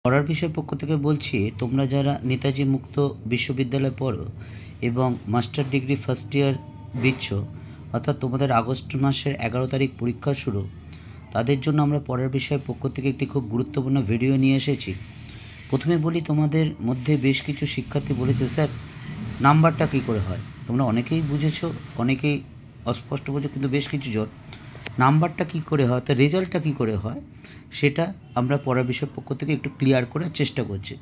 পড়ার বিষয় পক্ষ থেকে বলছি, তোমরা যারা নেতাজি মুক্ত বিশ্ববিদ্যালয়ে পড়ো এবং মাস্টার ডিগ্রি ফার্স্ট ইয়ার দিচ্ছ, অর্থাৎ তোমাদের আগস্ট মাসের 11 তারিখ পরীক্ষা শুরু, তাদের জন্য আমরা পড়ার বিষয়ের পক্ষ থেকে একটি খুব গুরুত্বপূর্ণ ভিডিও নিয়ে এসেছি। প্রথমে বলি, তোমাদের মধ্যে বেশ কিছু শিক্ষার্থী বলেছে, স্যার নাম্বারটা কী করে হয়। তোমরা অনেকেই বুঝেছো, অনেকেই অস্পষ্ট বোঝো, কিন্তু বেশ কিছু জন নাম্বারটা কী করে হয়, তা রেজাল্টটা কী করে হয়, সেটা আমরা পড়ার বিষয়ের পক্ষ থেকে একটু ক্লিয়ার করার চেষ্টা করছি।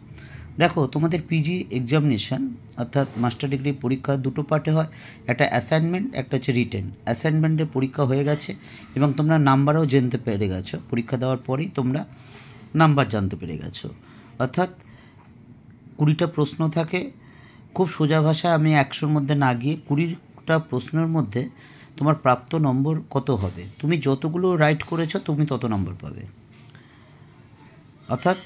দেখো, তোমাদের পিজি এক্সামিনেশান অর্থাৎ মাস্টার ডিগ্রি পরীক্ষা দুটো পার্টে হয়, একটা অ্যাসাইনমেন্ট, একটা হচ্ছে রিটেন। অ্যাসাইনমেন্টের পরীক্ষা হয়ে গেছে এবং তোমরা নাম্বারও জানতে পেরে গেছো, পরীক্ষা দেওয়ার পরেই তোমরা নাম্বার জানতে পেরে গেছো। অর্থাৎ 20টা প্রশ্ন থাকে, খুব সোজা ভাষায় আমি 100-র মধ্যে না গিয়ে 20টা প্রশ্নের মধ্যে তোমার প্রাপ্ত নম্বর কত হবে, তুমি যতগুলো রাইট করেছো তুমি তত নম্বর পাবে। অর্থাৎ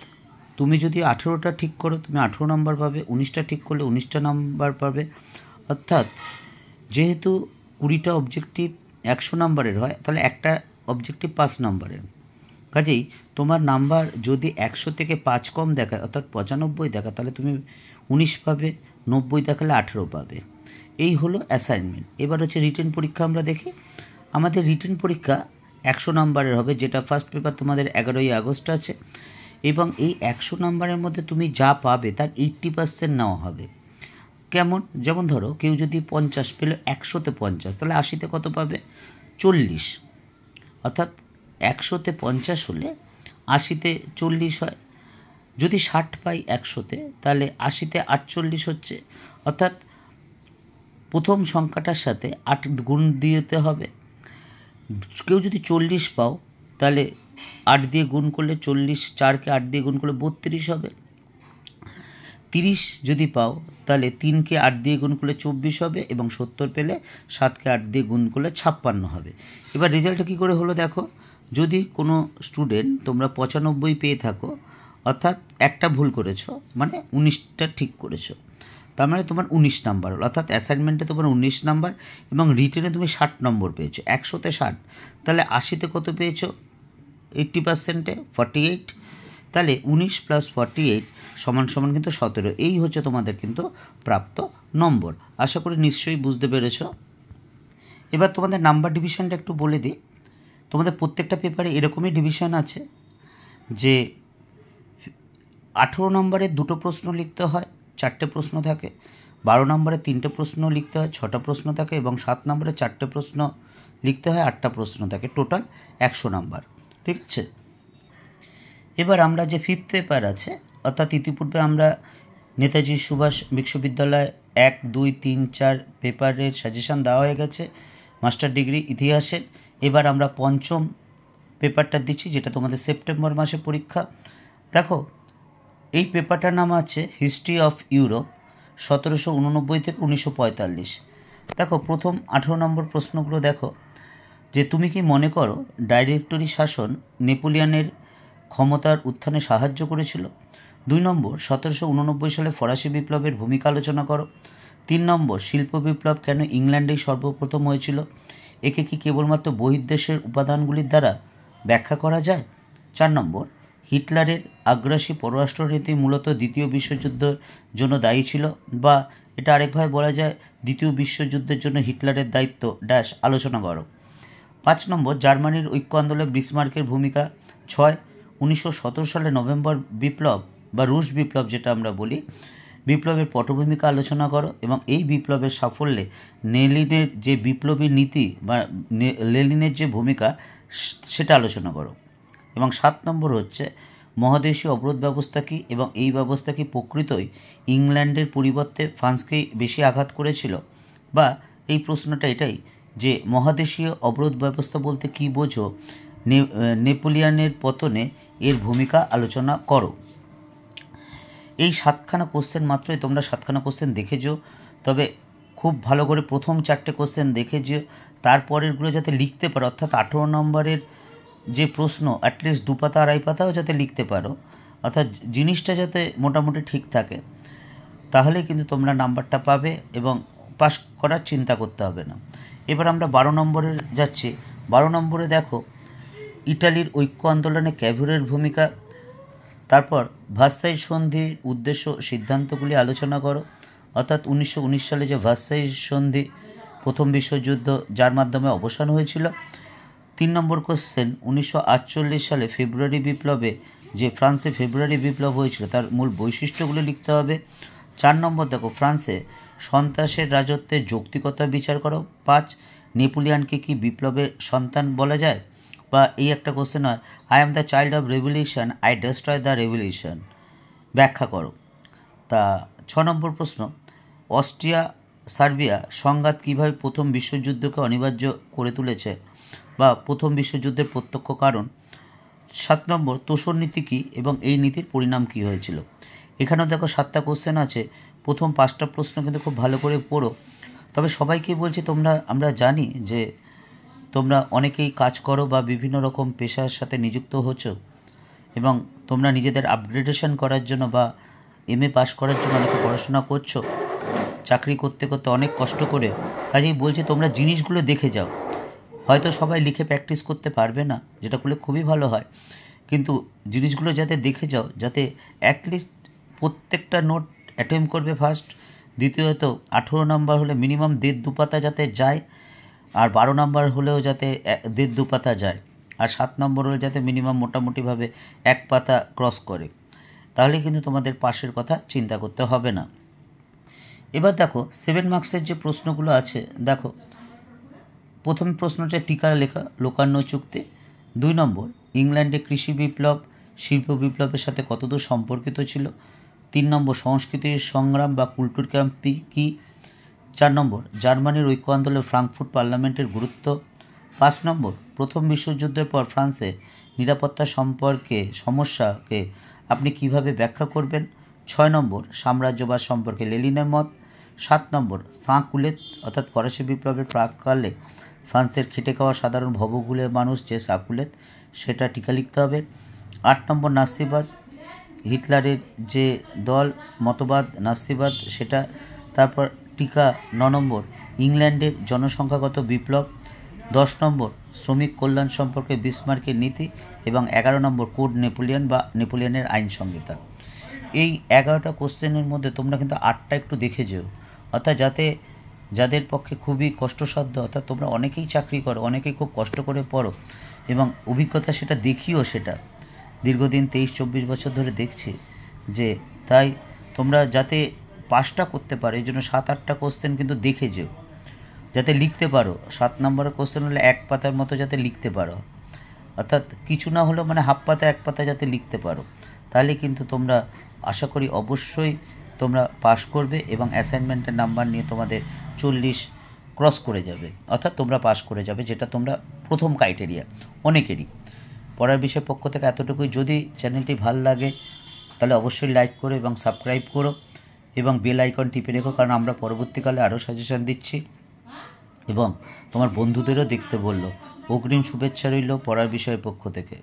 তুমি যদি 18টা ঠিক করো তুমি 18 নম্বর পাবে, 19টা ঠিক করলে 19টা নাম্বার পাবে। অর্থাৎ যেহেতু 20টা অবজেক্টিভ 100 নম্বরের হয়, তাহলে একটা অবজেক্টিভ 5 নম্বরের। কাজেই তোমার নাম্বার যদি 100 থেকে 5 কম দেখায়, অর্থাৎ 95 দেখায়, তাহলে তুমি 19 পাবে, 90 দেখালে 18 পাবে। এই হলো অ্যাসাইনমেন্ট। এবার হচ্ছে রিটেন পরীক্ষা। আমরা দেখি, আমাদের রিটেন পরীক্ষা 100 নম্বরের হবে, যেটা ফার্স্ট পেপার তোমাদের 11ই আগস্ট আছে, এবং এই 100 নম্বরের মধ্যে তুমি যা পাবে তার 80% নেওয়া হবে। কেমন? যেমন ধরো, কেউ যদি 50 পেল, 100তে 50, তাহলে 80তে কত পাবে? 40। অর্থাৎ 100তে 50 হলে 80তে 40 হয়। যদি 60 পাই 100তে, তাহলে 80তে 48 হচ্ছে। অর্থাৎ প্রথম সংখ্যাটার সাথে 8 গুণ দিতে হবে। কেউ যদি 40 পাও, তাহলে 8 দিয়ে গুণ করলে 40, 4কে 8 দিয়ে গুণ করলে 32 হবে। 30 যদি পাও, তাহলে 3কে 8 দিয়ে গুণ করলে 24 হবে, এবং 70 পেলে 7কে 8 দিয়ে গুণ করলে 56 হবে। এবার রেজাল্টটা কী করে হলো দেখো। যদি কোনো স্টুডেন্ট তোমরা 95 পেয়ে থাকো, অর্থাৎ একটা ভুল করেছো, মানে 19টা ঠিক করেছো, তার মানে তোমার 19 নাম্বার হলো। অর্থাৎ অ্যাসাইনমেন্টে তোমার 19 নাম্বার এবং রিটেনে তুমি 60 নম্বর পেয়েছো। 100তে 60, তাহলে 80তে কত পেয়েছো? 80%-এ 48। তাহলে 19 + 48 = কিন্তু 17। এই হচ্ছে তোমাদের কিন্তু প্রাপ্ত নম্বর। আশা করি নিশ্চয়ই বুঝতে পেরেছ। এবার তোমাদের নাম্বার ডিভিশনটা একটু বলে দিই। তোমাদের প্রত্যেকটা পেপারে এরকমই ডিভিশন আছে যে 18 নম্বরে 2টো প্রশ্ন লিখতে হয়, 4টে প্রশ্ন থাকে। 12 নম্বরে 3টে প্রশ্ন লিখতে হয়, 6টা প্রশ্ন থাকে, এবং 7 নম্বরে 4টে প্রশ্ন লিখতে হয়, 8টা প্রশ্ন থাকে। Total 100 number. ঠিক আছে? এবার আমরা যে ফিফথ পেপার আছে, অর্থাৎ ইতিপূর্বে আমরা নেতাজি সুভাষ বিশ্ববিদ্যালয় 1, 2, 3, 4 পেপারের সাজেশান দেওয়া হয়ে গেছে মাস্টার ডিগ্রি ইতিহাসের। এবার আমরা পঞ্চম পেপারটা দিচ্ছি, যেটা তোমাদের সেপ্টেম্বর মাসে পরীক্ষা। দেখো, এই পেপারটার নাম আছে হিস্ট্রি অফ ইউরোপ 1789 থেকে 1945। দেখো, প্রথম 18 নম্বর প্রশ্নগুলো দেখো, যে তুমি কি মনে করো ডাইরেক্টরি শাসন নেপোলিয়নের ক্ষমতার উত্থানে সাহায্য করেছিল? 2 নম্বর, 1789 সালে ফরাসি বিপ্লবের ভূমিকা আলোচনা করো। 3 নম্বর, শিল্প বিপ্লব কেন ইংল্যান্ডেই সর্বপ্রথম হয়েছিল? একে কি কেবলমাত্র বহির্দেশের উপাদানগুলির দ্বারা ব্যাখ্যা করা যায়? 4 নম্বর, হিটলারের আগ্রাসী পররাষ্ট্রনীতি মূলত দ্বিতীয় বিশ্বযুদ্ধের জন্য দায়ী ছিল, বা এটা আরেকভাবে বলা যায়, দ্বিতীয় বিশ্বযুদ্ধের জন্য হিটলারের দায়িত্ব ড্যাশ আলোচনা করো। 5 নম্বর, জার্মানির ঐক্য আন্দোলনে বিসমার্কের ভূমিকা। 6, 1917 সালে নভেম্বর বিপ্লব বা রুশ বিপ্লব যেটা আমরা বলি, বিপ্লবের পটভূমিকা আলোচনা করো, এবং এই বিপ্লবের সাফল্যে লেনিনের যে বিপ্লবী নীতি বা লেনিনের যে ভূমিকা সেটা আলোচনা করো। এবং 7 নম্বর হচ্ছে মহাদেশীয় অবরোধ ব্যবস্থা কী, এবং এই ব্যবস্থা কি প্রকৃতই ইংল্যান্ডের পরিবর্তে ফ্রান্সকেই বেশি আঘাত করেছিল? বা এই প্রশ্নটা এটাই যে মহাদেশীয় অবরোধ ব্যবস্থা বলতে কী বোঝো, নেপোলিয়নের পতনে এর ভূমিকা আলোচনা করো। এই 7খানা কোশ্চেন মাত্রই, তোমরা 7খানা কোশ্চেন দেখেছো, তবে খুব ভালো করে প্রথম 4টে কোশ্চেন দেখেছো, তারপরেরগুলো যাতে লিখতে পারো, অর্থাৎ 18 নম্বরের যে প্রশ্ন অ্যাটলিস্ট 2 পাতা 2.5 পাতাও যাতে লিখতে পারো, অর্থাৎ জিনিসটা যাতে মোটামুটি ঠিক থাকে, তাহলে কিন্তু তোমরা নাম্বারটা পাবে এবং পাস করার চিন্তা করতে হবে না। এবার আমরা 12 নম্বরে যাচ্ছি। 12 নম্বরে দেখো, ইটালির ঐক্য আন্দোলনে ক্যাভুরের ভূমিকা। তারপর ভার্সাই সন্ধির উদ্দেশ্য সিদ্ধান্তগুলি আলোচনা করো। অর্থাৎ 1919 সালে যে ভার্সাই সন্ধি, প্রথম বিশ্বযুদ্ধ যার মাধ্যমে অবসান হয়েছিল। 3 নম্বর কোশ্চেন, 1948 সালে ফেব্রুয়ারি বিপ্লবে যে ফ্রান্সে ফেব্রুয়ারি বিপ্লব হয়েছিল তার মূল বৈশিষ্ট্যগুলি লিখতে হবে। 4 নম্বর দেখো, ফ্রান্সে সন্ত্রাসের রাজত্বের যৌক্তিকতা বিচার করো। 5, নেপোলিয়ানকে কি বিপ্লবের সন্তান বলা যায়? বা এই একটা কোশ্চেন হয়, I am the child of revolution, I destroy the revolution, ব্যাখ্যা করো। তা 6 নম্বর প্রশ্ন, অস্ট্রিয়া সার্বিয়া সংঘাত কীভাবে প্রথম বিশ্বযুদ্ধকে অনিবার্য করে তুলেছে বা প্রথম বিশ্বযুদ্ধের প্রত্যক্ষ কারণ। 7 নম্বর, তোষণ নীতি কী এবং এই নীতির পরিণাম কী হয়েছিল। এখানেও দেখো 7টা কোশ্চেন আছে। প্রথম 5টা প্রশ্ন কিন্তু খুব ভালো করে পড়ো। তবে সবাইকে বলছি, আমরা জানি যে তোমরা অনেকেই কাজ করো বা বিভিন্ন রকম পেশার সাথে নিযুক্ত হচ্ছ এবং তোমরা নিজেদের আপগ্রেডেশন করার জন্য বা MA পাস করার জন্য অনেকে পড়াশোনা করছো, চাকরি করতে করতে অনেক কষ্ট করে। কাজেই বলছি তোমরা জিনিসগুলো দেখে যাও। হয়তো সবাই লিখে প্র্যাকটিস করতে পারবে না, যেটা করলে খুবই ভালো হয়, কিন্তু জিনিসগুলো যাতে দেখে যাও, যাতে অ্যাটলিস্ট প্রত্যেকটা নোট অ্যাটেম্প করবে ফার্স্ট। দ্বিতীয়ত 18 নম্বর হলে মিনিমাম 1.5-2 পাতা যাতে যায়, আর 12 নম্বর হলেও যাতে 1.5-2 পাতা যায়, আর 7 নম্বর হলে যাতে মিনিমাম মোটামুটিভাবে 1 পাতা ক্রস করে। তাহলে কিন্তু তোমাদের পাশের কথা চিন্তা করতে হবে না। এবার দেখো 7 মার্কসের যে প্রশ্নগুলো আছে, দেখো প্রথম প্রশ্নটা টিকা লেখা, লোকারণ্য চুক্তি। 2 নম্বর, ইংল্যান্ডে কৃষি বিপ্লব শিল্প বিপ্লবের সাথে কতদূর সম্পর্কিত ছিল। 3 নম্বর, সংস্কৃতির সংগ্রাম বা কুলটুর ক্যাম্প কী। 4 নম্বর, জার্মানির ঐক্য আন্দোলনে ফ্রাঙ্কফুর্ট পার্লামেন্টের গুরুত্ব। 5 নম্বর, প্রথম বিশ্বযুদ্ধের পর ফ্রান্সে নিরাপত্তা সমস্যাকে আপনি কিভাবে ব্যাখ্যা করবেন। 6 নম্বর, সাম্রাজ্যবাদ সম্পর্কে লেনিনের মত। 7 নম্বর, সাঁ কুলেত অর্থাৎ ফরাসি বিপ্লবের প্রাককালে ফ্রান্সের খেটে খাওয়া সাধারণ ভবঘুরে মানুষ যে সাকুলেত, সেটা টিকা লিখতে হবে। 8 নম্বর, নাৎসিবাদ, হিটলারের যে দল মতবাদ নাৎসিবাদ সেটা। তারপর টিকা 9 নম্বর, ইংল্যান্ডের জনসংখ্যাগত বিপ্লব। 10 নম্বর, শ্রমিক কল্যাণ সম্পর্কে বিসমার্কের নীতি। এবং 11 নম্বর, কোড নেপোলিয়ন বা নেপোলিয়নের আইন সংহিতা। এই 11টা কোশ্চেনের মধ্যে তোমরা কিন্তু 8টা একটু দেখে যেও, অর্থাৎ যাদের পক্ষে খুবই কষ্টসাধ্য, অর্থাৎ তোমরা অনেকেই চাকরি করো, অনেকেই খুব কষ্ট করে পড়ো এবং অভিজ্ঞতা সেটা দেখিও, সেটা দীর্ঘদিন 23-24 বছর ধরে দেখছি যে, তাই তোমরা যাতে পাসটা করতে পারো এই জন্য 7-8টা কোশ্চেন কিন্তু দেখে যেও, যাতে লিখতে পারো। 7 নম্বরের কোশ্চেন হলে 1 পাতার মতো যাতে লিখতে পারো, অর্থাৎ কিছু না হলেও মানে হাফ পাতা 1 পাতা যাতে লিখতে পারো, তাহলে কিন্তু তোমরা আশা করি অবশ্যই তোমরা পাস করবে এবং অ্যাসাইনমেন্টের নাম্বার নিয়ে তোমাদের 40 ক্রস করে যাবে, অর্থাৎ তোমরা পাস করে যাবে, যেটা তোমরা প্রথম ক্রাইটেরিয়া অনেকেরই। পড়ার বিষয়ের পক্ষ থেকে এতটুকুই। যদি চ্যানেলটি ভালো লাগে তাহলে অবশ্যই লাইক করো এবং সাবস্ক্রাইব করো এবং বেল আইকন টিপে রেখো, কারণ আমরা পরবর্তীকালে আরও সাজেশন দিচ্ছি এবং তোমার বন্ধুদেরও দেখতে বললো। অগ্রিম শুভেচ্ছা রইল পড়ার বিষয়ের পক্ষ থেকে।